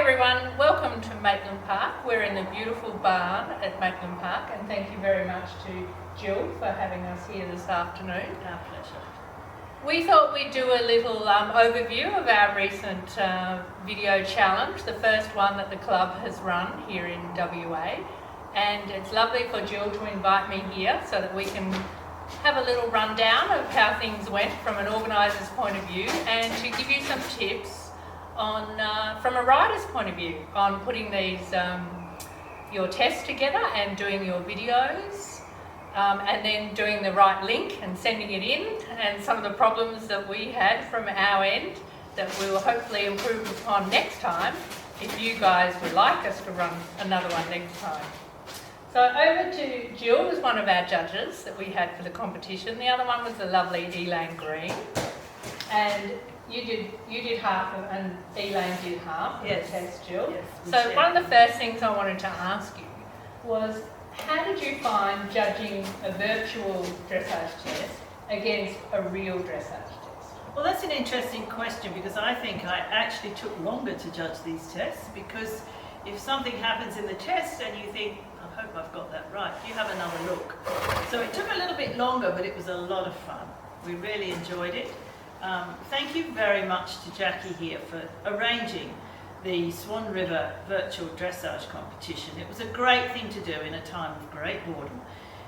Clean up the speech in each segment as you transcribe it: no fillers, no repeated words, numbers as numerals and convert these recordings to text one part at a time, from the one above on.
everyone, welcome to Maitland Park. We're in the beautiful barn at Maitland Park, and thank you very much to Jill for having us here this afternoon. Our pleasure. We thought we'd do a little overview of our recent video challenge, the first one that the club has run here in WA, and it's lovely for Jill to invite me here so that we can have a little rundown of how things went from an organiser's point of view and to give you some tips on, from a rider's point of view, on putting these your tests together and doing your videos, and then doing the right link and sending it in, and some of the problems that we had from our end that we will hopefully improve upon next time if you guys would like us to run another one next time. So over to Jill as one of our judges that we had for the competition. The other one was the lovely Elaine Green, and you did half and Elaine did half of the test, Jill. Yes, so one of the first things I wanted to ask you was, how did you find judging a virtual dressage test against a real dressage test? Well, that's an interesting question, because I think I actually took longer to judge these tests, because if something happens in the test and you think, I hope I've got that right, you have another look. So it took a little bit longer, but it was a lot of fun. We really enjoyed it. Thank you very much to Jackie here for arranging the Swan River virtual dressage competition. It was a great thing to do in a time of great boredom.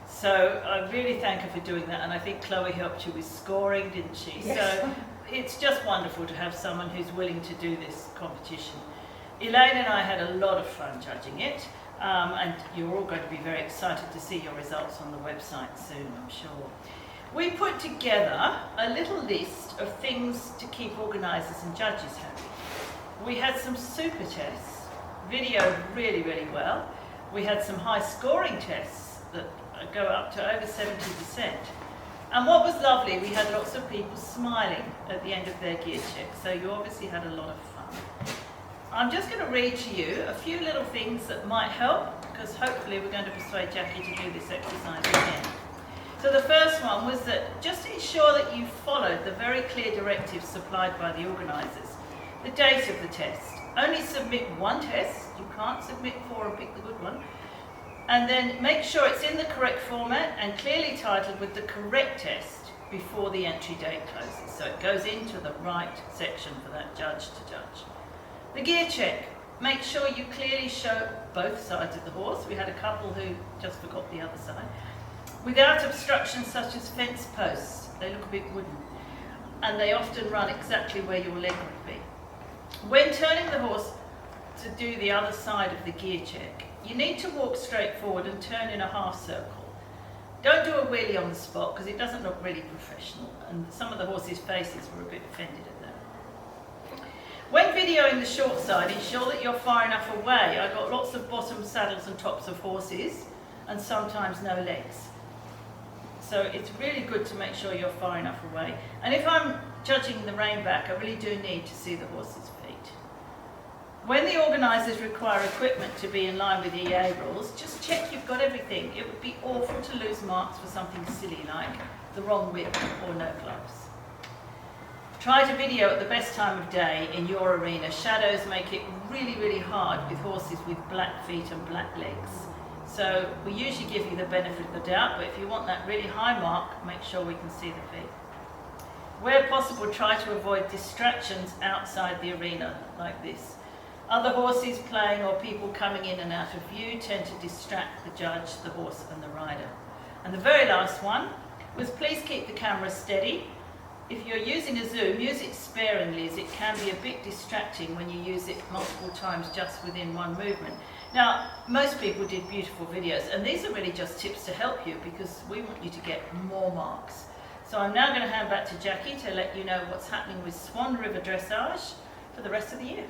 So I really thank her for doing that, and I think Chloe helped you with scoring, didn't she? Yes. So it's just wonderful to have someone who's willing to do this competition. Elaine and I had a lot of fun judging it, and you're all going to be very excited to see your results on the website soon, I'm sure. We put together a little list of things to keep organisers and judges happy. We had some super tests, videoed really, really well. We had some high scoring tests that go up to over 70%. And what was lovely, we had lots of people smiling at the end of their gear check, so you obviously had a lot of fun. I'm just going to read to you a few little things that might help, because hopefully we're going to persuade Jackie to do this exercise again. So the first one was that just ensure that you followed the very clear directives supplied by the organisers. The date of the test. Only submit one test. You can't submit 4 and pick the good one. And then make sure it's in the correct format and clearly titled with the correct test before the entry date closes. So it goes into the right section for that judge to judge. The gear check. Make sure you clearly show both sides of the horse. We had a couple who just forgot the other side. Without obstructions such as fence posts. They look a bit wooden. And they often run exactly where your leg would be. When turning the horse to do the other side of the gear check, you need to walk straight forward and turn in a half circle. Don't do a wheelie on the spot, because it doesn't look really professional, and some of the horses' faces were a bit offended at that. When videoing the short side, ensure that you're far enough away. I got lots of bottom saddles and tops of horses, and sometimes no legs. So it's really good to make sure you're far enough away. And if I'm judging the rein back, I really do need to see the horse's feet. When the organisers require equipment to be in line with EA rules, just check you've got everything. It would be awful to lose marks for something silly like the wrong whip or no gloves. Try to video at the best time of day in your arena. Shadows make it really, really hard with horses with black feet and black legs. So we usually give you the benefit of the doubt, but if you want that really high mark, make sure we can see the feet. Where possible, try to avoid distractions outside the arena, like this. Other horses playing or people coming in and out of view tend to distract the judge, the horse and the rider. And the very last one was, please keep the camera steady. If you're using a zoom, use it sparingly, as it can be a bit distracting when you use it multiple times just within one movement. Now, most people did beautiful videos, and these are really just tips to help you, because we want you to get more marks. So I'm now going to hand back to Jackie to let you know what's happening with Swan River Dressage for the rest of the year.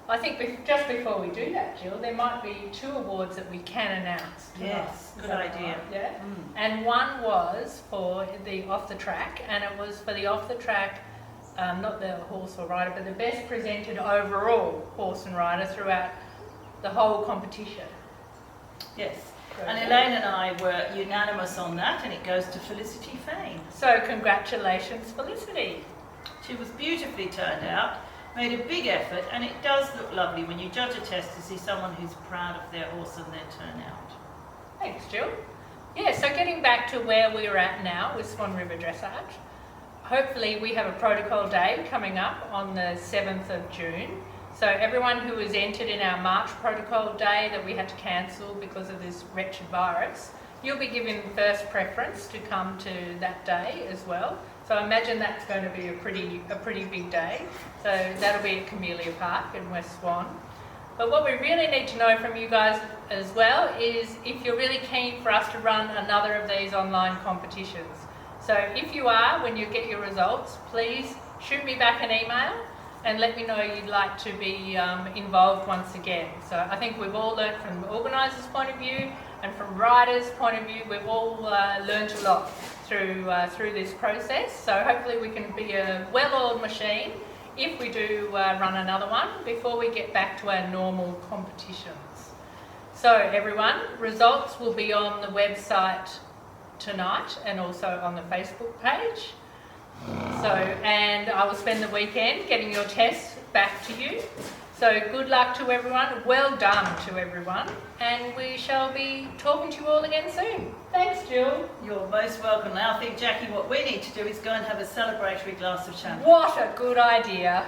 I think just before we do that, Jill, there might be 2 awards that we can announce tonight. Yes, good idea. Right? Yeah. And one was for the off the track, and it was for the off the track, not the horse or rider, but the best presented overall horse and rider throughout the whole competition. Yes. And Elaine and I were unanimous on that, and it goes to Felicity Fain. So congratulations, Felicity. She was beautifully turned out, made a big effort, and it does look lovely when you judge a test to see someone who's proud of their horse and their turnout. Thanks, Jill. Yeah, so getting back to where we're at now with Swan River Dressage, hopefully we have a protocol day coming up on the 7th of June. So everyone who was entered in our March protocol day that we had to cancel because of this wretched virus, you'll be given first preference to come to that day as well. So I imagine that's going to be a pretty big day. So that'll be at Camellia Park in West Swan. But what we really need to know from you guys as well is if you're really keen for us to run another of these online competitions. So if you are, when you get your results, please shoot me back an email and let me know you'd like to be involved once again. So I think we've all learnt from the organisers' point of view and from riders' point of view, we've all learnt a lot through this process. So hopefully we can be a well-oiled machine if we do run another one before we get back to our normal competitions. So everyone, results will be on the website tonight and also on the Facebook page. So, and I will spend the weekend getting your tests back to you. So good luck to everyone, well done to everyone, and we shall be talking to you all again soon. Thanks, Jill. You're most welcome. Now I think, Jackie, what we need to do is go and have a celebratory glass of champagne. What a good idea.